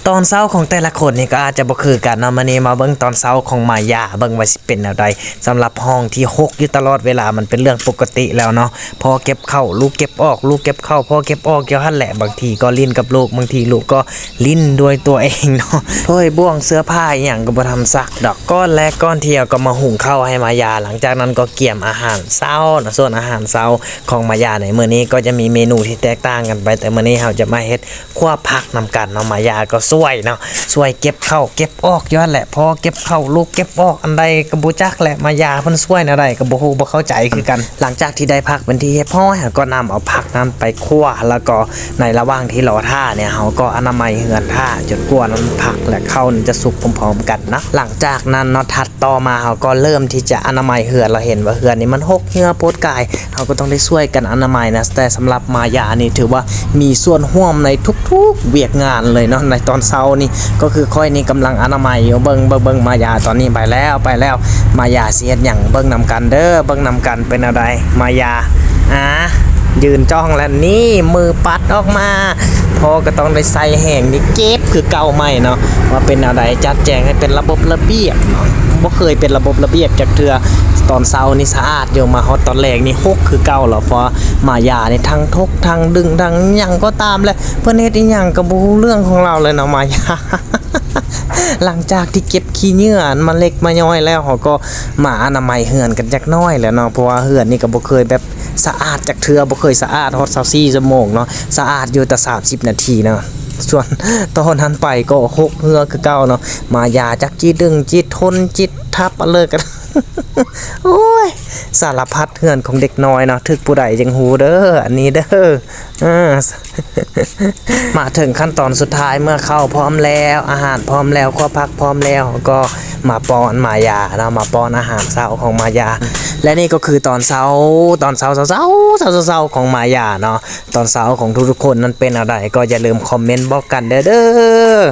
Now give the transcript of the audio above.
ตอนเช้าของแต่ละคนนี่ก็อาจจะบ่คือกันเนาะมื้อนี้มาเบิ่งตอนเช้าของมายาเบิ่งว่าสิเป็นแนวใดสำหรับห้องที่หกอยู่ตลอดเวลามันเป็นเรื่องปกติแล้วเนาะพอเก็บเข้าลูกเก็บออกลูกเก็บเข้าพอเก็บออกอยู่หั่นแหละบางทีก็ลิ้นกับลูกบางทีลูกก็ลิ้นด้วยตัวเองเนาะถ้วยบ่วงเสื้อผ้าอีหยังก็บ่ทำซักดอกก้อนแรกก้อนเที่ยวก็มาหุงข้าวให้มายาหลังจากนั้นก็เกี่ยมอาหารเช้านะส่วนอาหารเช้าของมายาในมื้อนี้ก็จะมีเมนูที่แตกต่างกันไปแต่มื้อนี้เราจะมาเฮ็ดคั่วผักนำกันเนาะมายาก็ช่วยเนาะช่วยเก็บเข้าเก็บออกย้อนแหละพอเก็บเข้าลูกเก็บออกอันใดก็บ่จักแหละมายาเพิ่นช่วยแนวใดก็บ่ฮู้บ่เข้าใจคือกันหลังจากที่ได้ผักเป็นที่เรียบร้อยก็นำเอาผักนั้นไปคั่วแล้วก็ในระหว่างที่รอท่าเนี่ยเฮาก็อนามัยเฮือนท่าจนกว่าน้ำผักและข้าวจะสุกพร้อมๆกันนะหลังจากนั้นเนาะถัดต่อมาเฮาก็เริ่มที่จะอนามัยเฮือนเราเห็นว่าเฮือนนี่มันหกเหือโพดกายเฮาก็ต้องได้ช่วยกันอนามัยนะแต่สำหรับมายานี่ถือว่ามีส่วนร่วมในทุกๆเวียกงานเลยเนาะในตอนเช้านี่ก็คือค่อยนี่กำลังอนามัยอยู่เบิ่งมายาตอนนี้ไปแล้วมายาสิเฮ็ดหยังเบิ่งนำกันเด้อเบิ่งนำกันเป็นอะไรมายายืนจ้องแล้วนี่มือปัดออกมาพอก็ต้องได้ใส่แห้งนี่เก็บคือเก่าใหม่เนาะว่าเป็นอะไรจัดแจงให้เป็นระบบระเบียบเนาะบ่เคยเป็นระบบระเบียบจากเทื่อตอนเช้านี่สะอาดอยู่มาฮอดตอนแรกนี่หกคือเก่าแล้วเพราะมายานี่ทั้งทกทั้งดึงทั้งหยังก็ตามแหละเพิ่นเฮ็ดอีหยังก็บ่รู้เรื่องของเราเลยเนาะมายา หลังจากที่เก็บขี้เหงื่อมาเล็กมาย่อยแล้วเขาก็มาอนามัยเฮือนกันจักน้อยแหล้วเนาะเพราะว่าเฮือนนี่ก็บ่เคยแบบสะอาดจากเทื่อบ่เคยสะอาดฮอด24ชั่วโมงเนาะสะอาดอยู่แต่30นาทีเนาะส่วนตอนนั้นไปก็หกเฮือคือเก่าเนาะมายาจักจิดึงจิตทนจิตทับเอาเลยกัน โอ้ยสารพัดเฮือนของเด็กน้อยเนาะถึกผู้ใดจังฮู้เด้ออันนี้เด้อ มาถึงขั้นตอนสุดท้ายเมื่อเข้าพร้อมแล้วอาหารพร้อมแล้วก็พักพร้อมแล้วก็มาป้อนมายาเนาะมาป้อนอาหารเช้าของมายาและนี่ก็คือตอนเช้าของมายาเนาะตอนเช้าของทุกๆคนนั้นเป็นอะไรก็อย่าลืมคอมเมนต์บอกกันเด้อ